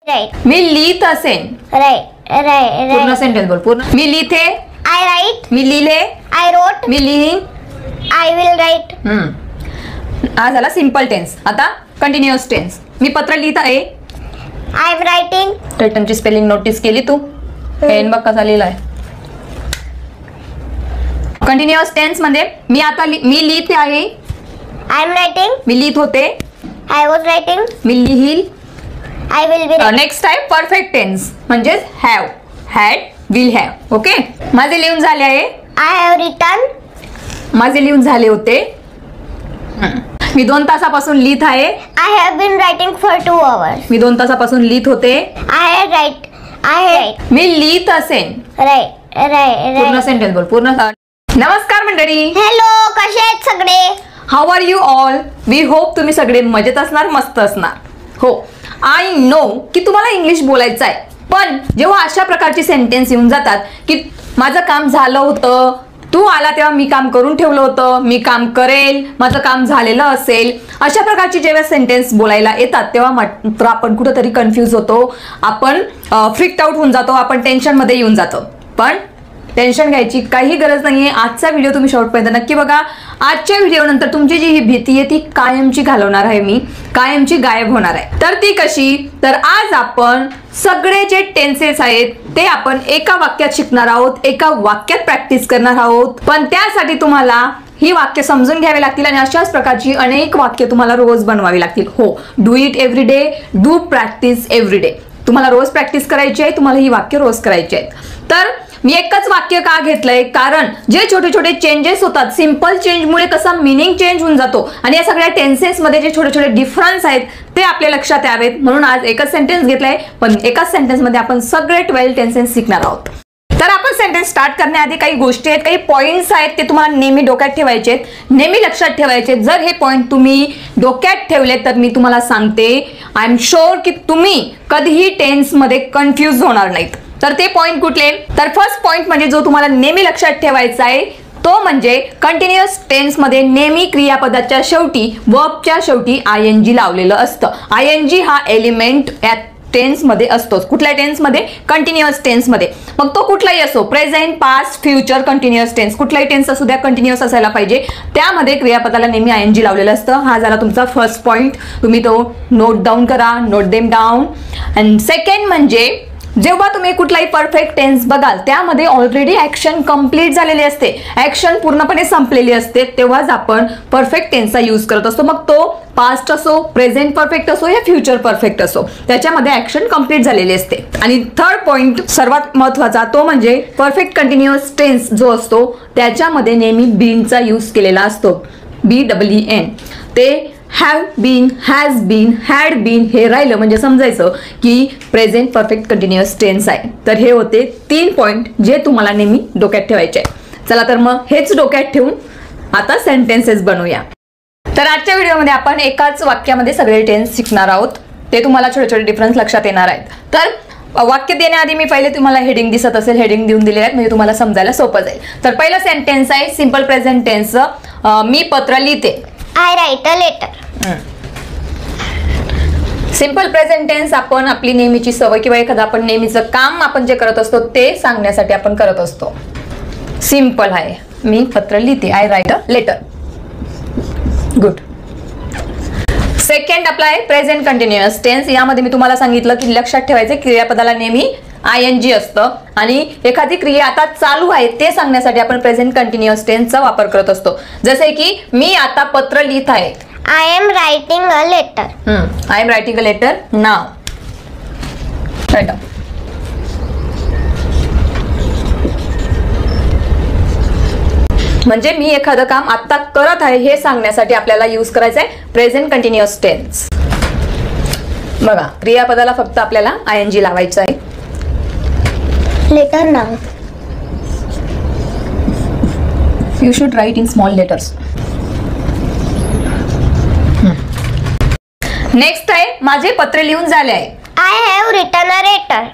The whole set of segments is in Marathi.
राईट. मी लिहित असेन. राईट. पूर्ण सेंटेन्स बोल. पूर्ण. मी लिहिते. I right. मी लिहिले. I wrote. मी लिहीन. I will write. हा झाला सिंपल टेन्स. आता कंटिन्युअस टेन्स. मी पत्र लिहित आहे. I am writing. रिटर्नची स्पेलिंग नोटीस केली तू? एन बघ कसा लिहिलाय. कंटिन्युअस टेन्स मध्ये मी आता मी लिहिते आहे. I am writing. मी लिहित होते. I was writing. मी लिहील. I will be. नेक्स्ट आहे परफेक्ट टेन्स म्हणजे have, had, will have. Okay. माझे लिहून झाले आहे. I have written. माझे लिहून झाले होते. मी 2 तासापासून लिहित आहे. I have been writing for 2 hours. मी 2 तासापासून लिहित होते. I right. मी लिहित असेन. राईट. पूर्ण सेंटेन्स बोल. पूर्ण. नमस्कार मंडळी. हॅलो, कसे आहेत सगळे? How are you all? We hope तुम्ही सगळे मजेत असणार, मस्त असणार. हो, आय नो की तुम्हाला इंग्लिश बोलायचं आहे, पण जेव्हा अशा प्रकारची सेंटेन्स येऊन जातात की माझं काम झालं होतं, तू आला तेव्हा मी काम करून ठेवलं होतं, मी काम करेल, माझं काम झालेलं असेल, अशा प्रकारची जेव्हा सेंटेन्स बोलायला येतात तेव्हा मात्र आपण कुठंतरी कन्फ्यूज होतो, आपण फ्रिक्ड आउट होऊन जातो, आपण टेन्शनमध्ये येऊन जातो. पण टेन्शन घ्यायची काही गरज नाहीये. आजचा व्हिडिओ तुम्ही शेवटपर्यंत नक्की बघा. आजच्या व्हिडिओनंतर तुमची जी ही भीती आहे ती कायमची घालवणार आहे मी, कायमची गायब होणार आहे. तर ती कशी? तर आज आपण सगळे जे टेन्सेस आहेत ते आपण एका वाक्यात शिकणार आहोत, एका वाक्यात प्रॅक्टिस करणार आहोत. पण त्यासाठी तुम्हाला ही वाक्य समजून घ्यावी लागतील आणि अशाच प्रकारची अनेक वाक्य तुम्हाला रोज बनवावी लागतील. हो, do it every day, do practice every day. तुम्हाला रोज प्रॅक्टिस करायची आहे, तुम्हाला ही वाक्य रोज करायची आहेत. तर मी एकच वाक्य का घेतलंय? कारण जे छोटे छोटे चेंजेस होतात, सिंपल चेंजमुळे कसा मिनिंग चेंज होऊन जातो आणि या सगळ्या टेन्सेस मध्ये जे छोटे छोटे डिफरन्स आहेत ते आपल्या लक्षात यावेत म्हणून आज एकच सेंटेन्स घेतलाय, पण एकाच सेंटेन्स मध्ये आपण सगळे 12 टेन्सेस शिकणार आहोत. तर आपण सेंटेन्स स्टार्ट करण्याआधी काही गोष्टी आहेत, काही पॉइंट्स आहेत ते तुम्हाला नेहमी डोक्यात ठेवायचे आहेत, नेहमी लक्षात ठेवायचे. जर हे पॉइंट तुम्ही डोक्यात ठेवले तर मी तुम्हाला सांगते, आय एम शुअर की तुम्ही कधीही टेन्स मध्ये कन्फ्यूज होणार नाहीत. तर ते पॉइंट कुठले? तर फर्स्ट पॉइंट म्हणजे जो तुम्हाला नेहमी लक्षात ठेवायचा आहे तो म्हणजे कंटिन्युअस टेन्स मध्ये नेहमी क्रियापदाच्या शेवटी, वर्बच्या शेवटी आयएनजी लावलेलं असतं. आयएनजी हा एलिमेंट या टेन्स मध्ये असतोच. कुठल्या टेन्स मध्ये? कंटिन्युअस टेन्स मध्ये. मग तो कुठलाही असो, present, past, future, continuous tense, कुठलाही टेन्स असू द्या, कंटिन्युअस असायला पाहिजे. त्यामध्ये क्रियापदाला नेहमी आयएनजी लावलेलं असतं. हा झाला तुमचा फर्स्ट पॉइंट. तुम्ही तो नोट डाऊन करा, note them down. And second म्हणजे जेव्हा तुम्ही कुठलाही परफेक्ट टेन्स बघाल त्यामध्ये ऑलरेडी ऍक्शन कंप्लीट झालेली असते, ऍक्शन पूर्णपणे संपलेली असते, तेव्हाच आपण परफेक्ट टेन्सचा यूज करत असतो. मग तो पास्ट असो, प्रेझेंट परफेक्ट असो या फ्युचर परफेक्ट असो, त्याच्यामध्ये ऍक्शन कंप्लीट झालेली असते. आणि थर्ड पॉइंट सर्वात महत्वाचा तो म्हणजे परफेक्ट कंटिन्युअस टेन्स जो असतो त्याच्यामध्ये नेहमी बीनचा यूज केलेला असतो. BEEN. ते have been, has been, had been हे राहिलं म्हणजे समजायचं की प्रेझेंट परफेक्ट कंटिन्युअस टेन्स आहे. तर हे होते 3 पॉइंट जे तुम्हाला नेहमी डोक्यात ठेवायचे आहे. चला तर मग हेच डोक्यात ठेवून आता सेंटेन्सेस बनवूया. तर आजच्या व्हिडिओमध्ये आपण एकाच वाक्यामध्ये सगळे टेन्स शिकणार आहोत. ते तुम्हाला छोटे छोटे डिफरन्स लक्षात येणार आहेत. तर वाक्य देण्याआधी मी पहिले तुम्हाला हेडिंग दिसत असेल, हेडिंग देऊन दिलेले आहेत म्हणजे तुम्हाला समजायला सोपं जाईल. तर पहिलं सेंटेन्स आहे सिंपल प्रेझेंट टेन्स. मी पत्र लिहिते. I write a letter. Simple present tense आपण आपली नेहमीची सवय किंवा एखादं आपण नेहमीचं काम आपण जे करत असतो ते सांगण्यासाठी आपण करत असतो. सिंपल आहे. मी पत्र लिहिते. I write a letter. Good. Second आपला आहे प्रेझेंट कंटिन्युअस टेन्स. यामध्ये मी तुम्हाला सांगितलं की लक्षात ठेवायचं क्रियापदाला नेहमी आयएनजी असतं आणि एखादी क्रिया आता चालू आहे ते सांगण्यासाठी आपण प्रेझेंट कंटिन्युअस टेन्सचा वापर करत असतो. जसे की मी आता पत्र लिहित आहे. I am writing a letter. I am writing a letter now. म्हणजे मी एखादं काम आता करत आहे हे सांगण्यासाठी आपल्याला यूज करायचं आहे प्रेझेंट कंटिन्युअस टेन्स. बघा क्रियापदाला फक्त आपल्याला आयएनजी लावायचं आहे. लेटर नाव. You should write in small letters. Next आहे माझे पत्र लिहून झाले आहे. I have written a letter.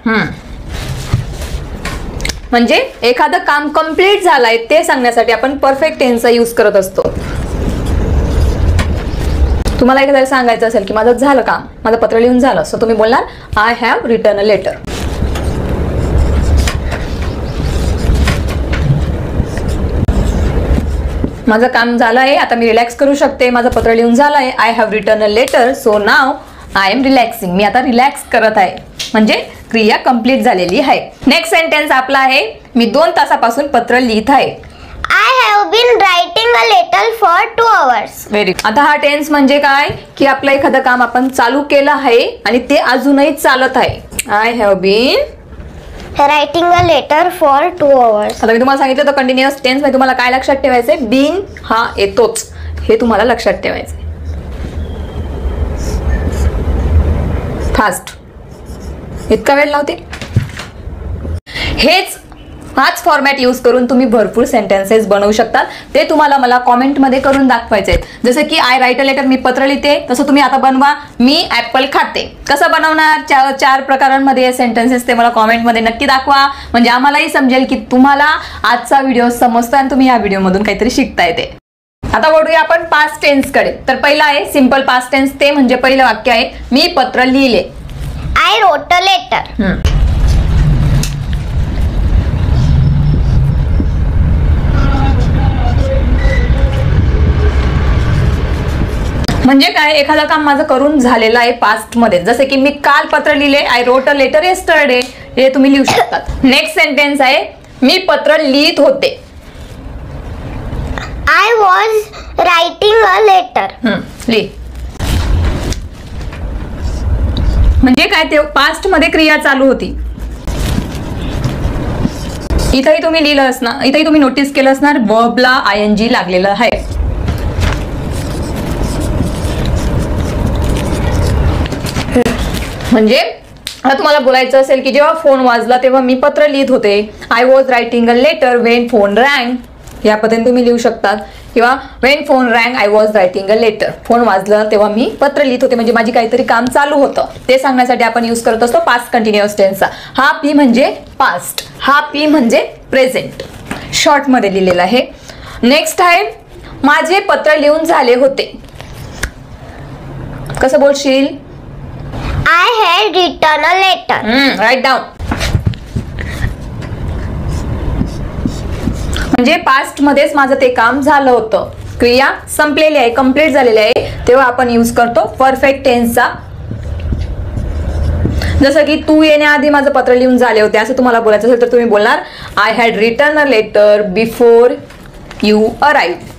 म्हणजे एखादं काम कंप्लीट झालंय ते सांगण्यासाठी आपण परफेक्ट टेन्सचा यूज करत असतो. तुम्हाला एखाद्याला सांगायचं असेल की माझं झालं काम, माझं पत्र लिहून झालं, सो तुम्ही बोलणार I have written a letter. माझं काम झालं आहे, आता मी रिलॅक्स करू शकते, माझं पत्र लिहून झालं आहे. I have written a letter, so now I am relaxing. मी आता रिलॅक्स करत आहे, म्हणजे क्रिया कंप्लीट झालेली आहे. नेक्स्ट सेंटेन्स आपला आहे, मी 2 तासापासून पत्र लिहित आहे. I have been writing a letter for 2 hours. Very good. आता हा टेन्स म्हणजे काय की आपलं एखादं काम आपण चालू केलं आहे आणि ते अजूनही चालत आहे. I have been Writing a letter for 2 hours. आता मी तुम्हाला सांगितलं तर कंटिन्युअस टेन्स मध्ये तुम्हाला काय लक्षात ठेवायचंय, बीन हा येतोच, हे तुम्हाला लक्षात ठेवायचंय. फास्ट, इतका वेळ लावते. हाच फॉर्मॅट यूज करून तुम्ही भरपूर सेंटेन्सेस बनवू शकतात. ते तुम्हाला मला कॉमेंटमध्ये करून दाखवायचे. जसं की आय राईट अ लेटर, मी पत्र लिहिते, तसं तुम्ही आता बनवा मी ऍपल खाते. कसं बनवणार, 4 प्रकारांमध्ये सेंटेन्सेस ते मला कॉमेंटमध्ये नक्की दाखवा, म्हणजे आम्हालाही समजेल की तुम्हाला आजचा व्हिडिओ समजतोय आणि तुम्ही या व्हिडिओमधून काहीतरी शिकताय ते. आता वळूया आपण पास्ट टेन्स कडे. तर पहिला आहे सिंपल पास्ट टेन्स, ते म्हणजे पहिलं वाक्य आहे मी पत्र लिहिले. I wrote a letter. म्हणजे काय, एखादं काम माझं करून झालेलं आहे पास्ट मध्ये. जसे की मी काल पत्र लिहिले, I wrote a letter yesterday, हे तुम्ही लिहू शकतात. नेक्स्ट सेंटेन्स आहे मी पत्र लिहित होते. I was writing a letter. लिह. म्हणजे काय, ते पास्ट मध्ये क्रिया चालू होती. इथंही तुम्ही लिहिलं असणार, इथंही तुम्ही नोटीस केलं असणार वर्बला ING लागलेलं आहे. म्हणजे आता तुम्हाला बोलायचं असेल की जेव्हा फोन वाजला तेव्हा मी पत्र लिहित होते. I was writing a letter when phone rang, या पद्धतीने तुम्ही लिहू शकतात. किंवा when phone rang I was writing a letter, phone वाजला तेव्हा मी पत्र लिहित होते, म्हणजे माझी काहीतरी काम चालू होतं ते सांगण्यासाठी आपण यूज करत असतो पास्ट कंटिन्युअस टेन्सचा. हा पी म्हणजे पास्ट, हा पी म्हणजे प्रेझेंट, शॉर्ट मध्ये लिहिलेला आहे. नेक्स्ट आहे माझे पत्र लिहून झाले होते. कसं बोलशील, I had written a letter. Write down. म्हणजे पास्ट मध्येच माझं ते काम झालं होतं, क्रिया संपलेली आहे, कंप्लीट झालेली आहे, तेव्हा आपण यूज करतो परफेक्ट टेन्सचा. जसं की तू येण्याआधी माझं पत्र लिहून झाले होते असं तुम्हाला बोलायचं असेल तर तुम्ही बोलणार I had written a letter before you arrive.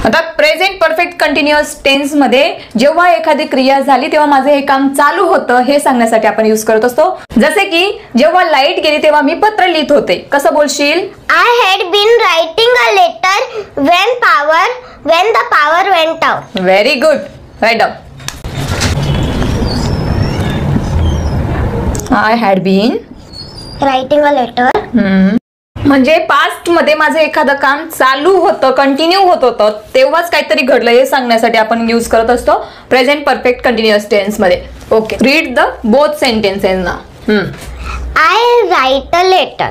आता प्रेझेंट परफेक्ट कंटिन्युअस टेन्स मध्ये जेव्हा एखादी क्रिया झाली तेव्हा माझं हे काम चालू होतं हे सांगण्यासाठी आपण यूज करत असतो. जसे की जेव्हा लाईट गेली तेव्हा मी पत्र लिहित होते. कसं बोलशील, I had been writing a letter when the power went out. Very good, write down. I had been Writing a letter. म्हणजे पास्ट मध्ये माझं एखादं काम चालू होतं, कंटिन्यू होत होतं, तेव्हाच काहीतरी घडलं हे सांगण्यासाठी आपण यूज करत असतो प्रेझेंट परफेक्ट कंटिन्युअस टेन्स मध्ये. Okay, read the both sentences ना. I write a letter.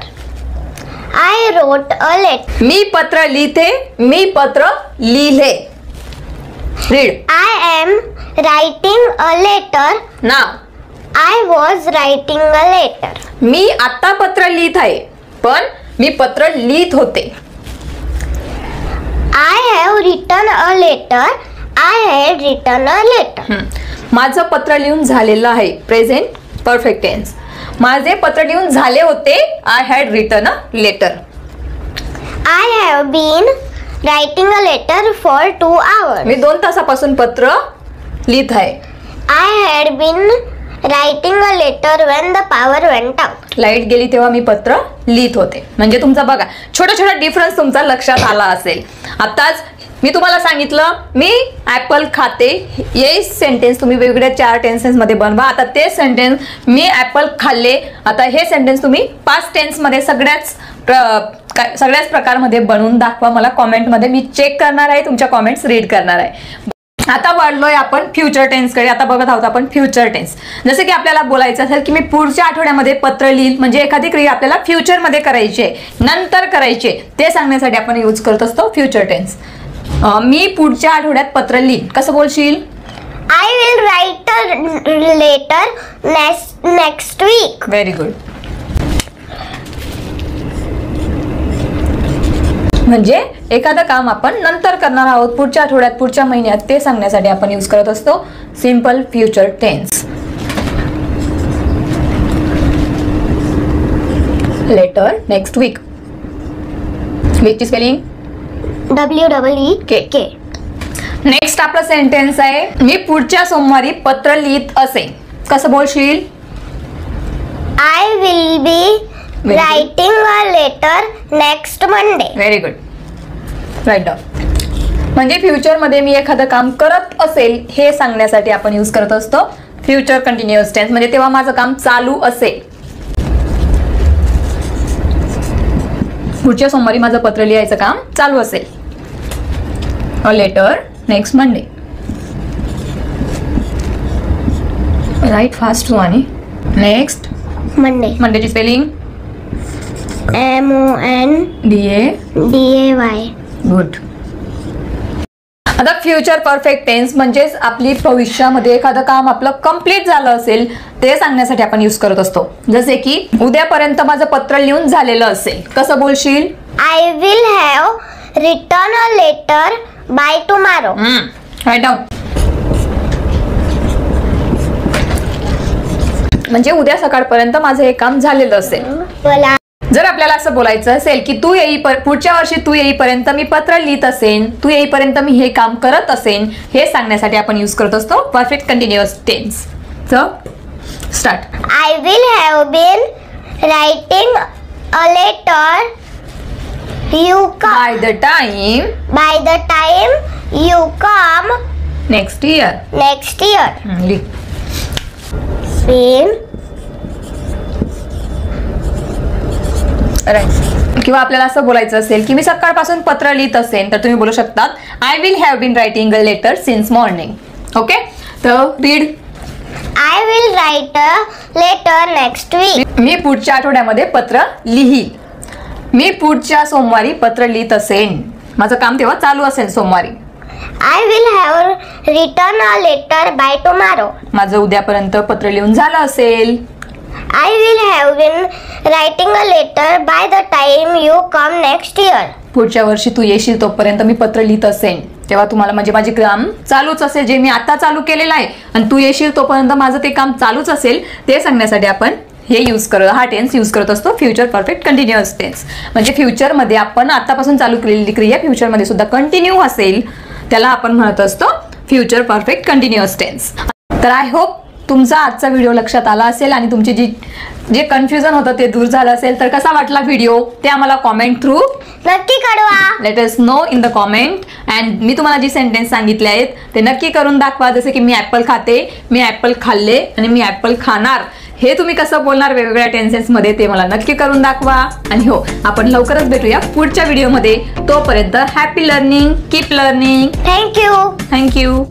I wrote a letter. मी पत्र लिहिते, मी पत्र लिहिले. Read. I am writing a letter. Now. I was writing a letter. मी आता पत्र लिहित आहे, पण मी पत्र लिहित होते. I have written a letter. I had written a letter. माझं पत्र लिहून झालेलं आहे, प्रेझेंट परफेक्ट टेन्स. माझे पत्र लिहून झाले होते, I had written a letter. I have been writing a letter for 2 hours. मी 2 तासापासून पत्र लिहित आहे. I had been writing a letter when the power went out. Light गेली तेव्हा मी पत्र लिहित होते. म्हणजे तुमचा बघा छोटा छोटा डिफरन्स तुमचा लक्षात आला असेल. आताच मी तुम्हाला सांगितलं मी ऍपल खाते, हे सेंटेन्स तुम्ही वेगवेगळ्या 4 टेन्सेस मध्ये बनवा. आता ते सेंटेन्स मी ऍपल खाल्ले, आता हे सेंटेन्स तुम्ही पास्ट टेन्स मध्ये सगळ्याच प्रकारमध्ये बनवून दाखवा. मला कॉमेंटमध्ये मी चेक करणार आहे, तुमच्या कॉमेंट्स रीड करणार आहे. आता वळलोय आपण फ्युचर टेन्स कडे. आता बघत आहोत आपण फ्युचर टेन्स. जसे की आपल्याला बोलायचं असेल की मी पुढच्या आठवड्यामध्ये पत्र लिहिल, म्हणजे एखादी क्रिया आपल्याला फ्युचर मध्ये करायची आहे, नंतर करायची, ते सांगण्यासाठी आपण यूज करत असतो फ्युचर टेन्स. मी पुढच्या आठवड्यात पत्र लिहीन. कसं बोलशील? I will write a letter next week. Very good. म्हणजे एखादं काम आपण नंतर करणार आहोत, पुढच्या आठवड्यात, पुढच्या महिन्यात, ते सांगण्यासाठी आपण यूज करत असतो simple future tense. Letter next week. वीकची स्पेलिंग WEEK. नेक्स्ट आपलं सेंटेन्स आहे, मी पुढच्या सोमवारी पत्र लिहित असेन. कसं बोलशील? I will be Very good. writing a letter next Monday. Very good. Write down. म्हणजे फ्युचरमध्ये मी एखादं काम करत असेल हे सांगण्यासाठी आपण यूज करत असतो फ्युचर कंटिन्युअस टेन्स. म्हणजे तेव्हा माझं काम चालू असेल. पुढच्या सोमवारी माझं पत्र लिहायचं काम चालू असेल. A letter next Monday. Write fast आणि नेक्स्ट Monday. मंडेची स्पेलिंग MONDAY. गुड. आता फ्युचर परफेक्ट टेन्स म्हणजेच आपली भविष्यामध्ये एखादं काम आपलं कम्प्लीट झालं असेल ते सांगण्यासाठी आपण यूज करत असतो. जसे की उद्यापर्यंत माझं पत्र लिहून झालेलं असेल. कसं बोलशील? I will have written a letter by tomorrow. Write down. म्हणजे उद्या सकाळपर्यंत माझं हे काम झालेलं असेल. मला जर आपल्याला असं बोलायचं असेल की पुढच्या वर्षी तू येईपर्यंत मी पत्र लिहित असेन, तू येईपर्यंत मी हे काम करत असेन, हे सांगण्यासाठी आपण यूज करत असतो perfect continuous tense. So start. I will have been writing a letter By the time by the time you come next year. next year. लिह. Been write. किंवा आपल्याला असं बोलायचं असेल की मी सकाळपासून पत्र लिहित असेल तर तुम्ही बोलू शकतात I will have been writing a letter since morning. Okay. तर read. I will write a letter next week. मी पुढच्या आठवड्यामध्ये पत्र लिहीन. मी पुढच्या सोमवारी पत्र लिहित असेन. माझं काम तेव्हा चालू असेल सोमवारी. I will have written a letter by tomorrow. माझं उद्यापर्यंत पत्र लिहून झालं असेल. I will have been writing a letter by the time you come next year. पुढच्या वर्षी तू येशील तोपर्यंत मी पत्र लिहित असेन. तेव्हा तुम्हाला म्हणजे माझे काम चालूच असेल जे मी आता चालू केलेलं आहे आणि तू येशील तोपर्यंत माझं ते काम चालूच असेल ते सांगण्यासाठी आपण हे हा टेन्स यूज करत असतो फ्युचर परफेक्ट कंटिन्युअस टेन्स. म्हणजे फ्युचरमध्ये आपण आतापासून चालू केलेली क्रिया फ्युचरमध्ये सुद्धा कंटिन्यू असेल त्याला आपण म्हणत असतो फ्युचर परफेक्ट कंटिन्युअस टेन्स. तर आय होप तुमचा आजचा व्हिडिओ लक्षात आला असेल आणि तुमची जे कन्फ्युजन होतं ते दूर झालं असेल. तर कसा वाटला व्हिडिओ ते आम्हाला कॉमेंट थ्रू नक्की कळवा. Let us know in the comment. And मी तुम्हाला जी सेंटेन्स सांगितले आहेत ते नक्की करून दाखवा. जसे की मी ॲपल खाते, मी ॲपल खाल्ले आणि मी ॲपल खाणार. हे तुम्ही कसं बोलणार वेगवेगळ्या टेन्सेसमध्ये ते मला नक्की करून दाखवा. आणि हो, आपण लवकरच भेटूया पुढच्या व्हिडिओमध्ये. तोपर्यंत happy learning, keep learning. Thank you. Thank you.